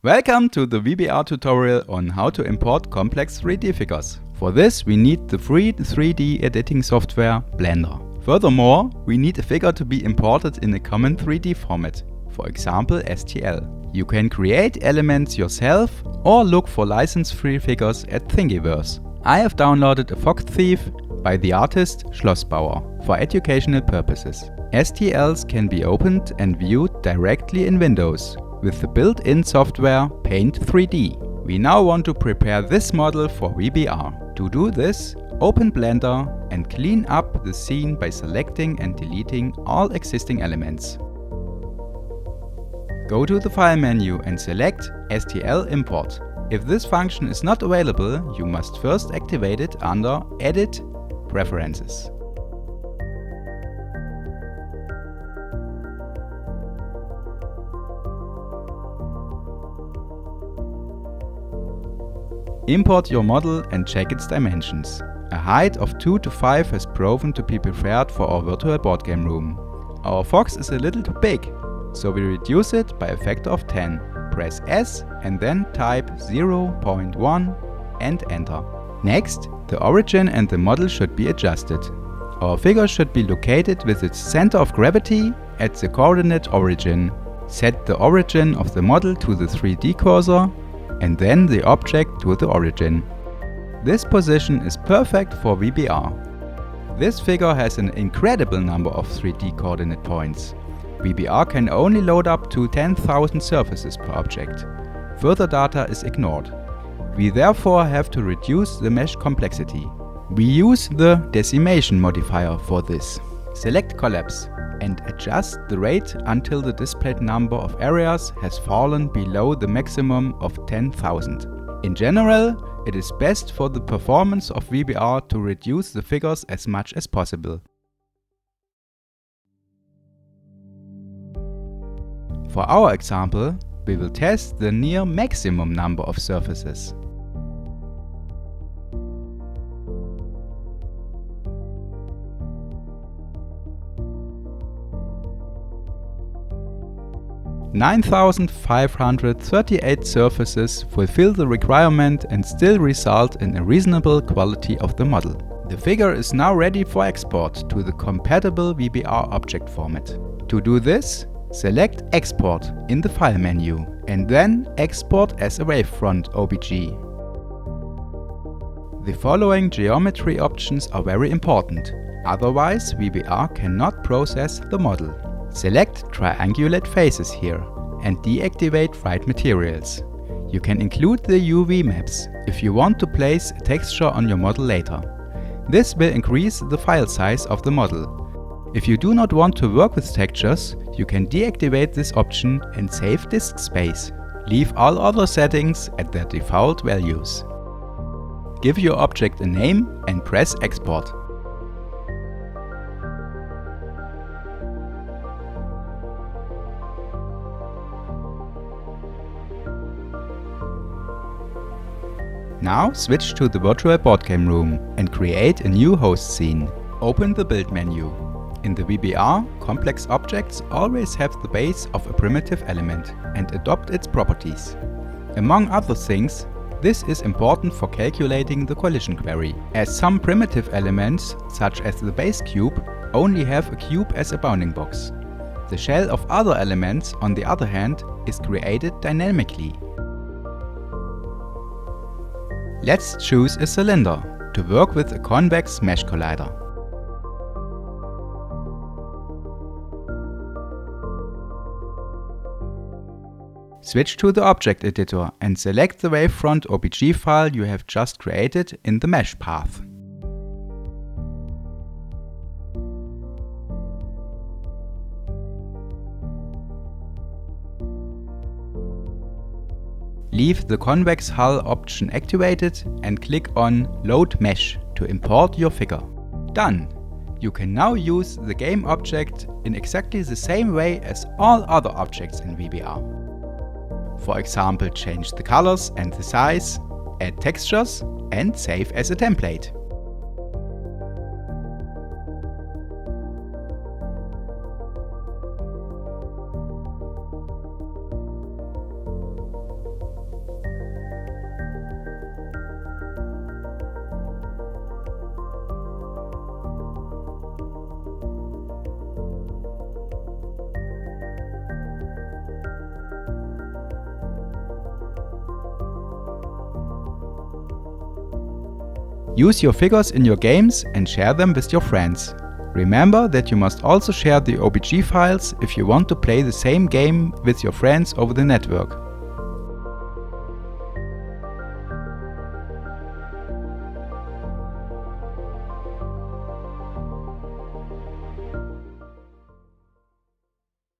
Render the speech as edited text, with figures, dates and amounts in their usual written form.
Welcome to the VBR tutorial on how to import complex 3D figures. For this we need the free 3D editing software Blender. Furthermore, we need a figure to be imported in a common 3D format, for example STL. You can create elements yourself or look for license-free figures at Thingiverse. I have downloaded a Fox Thief by the artist Schlossbauer for educational purposes. STLs can be opened and viewed directly in Windows with the built-in software Paint 3D. We now want to prepare this model for VBR. To do this, open Blender and clean up the scene by selecting and deleting all existing elements. Go to the File menu and select STL Import. If this function is not available, you must first activate it under Edit, Preferences. Import your model and check its dimensions. A height of 2 to 5 has proven to be preferred for our virtual board game room. Our fox is a little too big, so we reduce it by a factor of 10. Press S and then type 0.1 and enter. Next, the origin and the model should be adjusted. Our figure should be located with its center of gravity at the coordinate origin. Set the origin of the model to the 3D cursor and then the object to the origin. This position is perfect for VBR. This figure has an incredible number of 3D coordinate points. VBR can only load up to 10,000 surfaces per object. Further data is ignored. We therefore have to reduce the mesh complexity. We use the decimation modifier for this. Select Collapse and adjust the rate until the displayed number of areas has fallen below the maximum of 10,000. In general, it is best for the performance of VBR to reduce the figures as much as possible. For our example, we will test the near maximum number of surfaces. (9,538) surfaces fulfill the requirement and still result in a reasonable quality of the model. The figure is now ready for export to the compatible VBR object format. To do this, select Export in the File menu and then Export as a Wavefront OBJ. The following geometry options are very important, otherwise VBR cannot process the model. Select Triangulate Faces here and deactivate Write Materials. You can include the UV maps if you want to place a texture on your model later. This will increase the file size of the model. If you do not want to work with textures, you can deactivate this option and save disk space. Leave all other settings at their default values. Give your object a name and press Export. Now switch to the virtual board game room and create a new host scene. Open the Build menu. In the VBR, complex objects always have the base of a primitive element and adopt its properties. Among other things, this is important for calculating the collision query, as some primitive elements, such as the base cube, only have a cube as a bounding box. The shell of other elements, on the other hand, is created dynamically. Let's choose a cylinder to work with a convex mesh collider. Switch to the object editor and select the Wavefront OBJ file you have just created in the mesh path. Leave the convex hull option activated and click on Load Mesh to import your figure. Done! You can now use the game object in exactly the same way as all other objects in VBR. For example, change the colors and the size, add textures and save as a template. Use your figures in your games and share them with your friends. Remember that you must also share the OBJ files if you want to play the same game with your friends over the network.